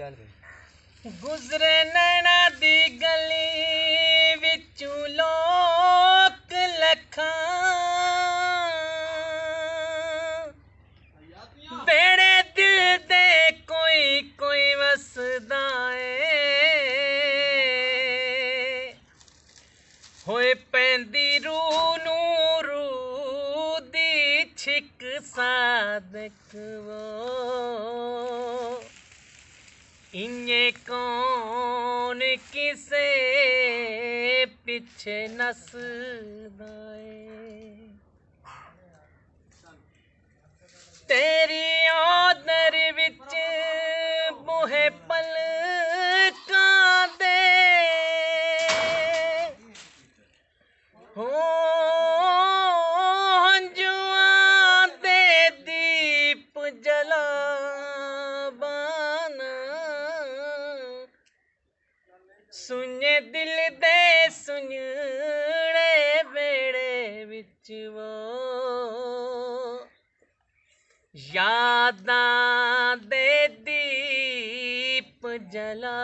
ਚੱਲ गुजरे नैना दी गली विचू लोक लखां बेड़े दिल दे कोई कोई वसदा ए होए पैंदी रूह नूं रूह दी छिक सादक वो इन्ने कौन किसे पिछे नसदा ए तेरी आदर विच बूहे पलकां दे हो हंजुआं दे दीप जला सुने दिल दे सुनड़े बेड़े विच वो यादां दे दीप जला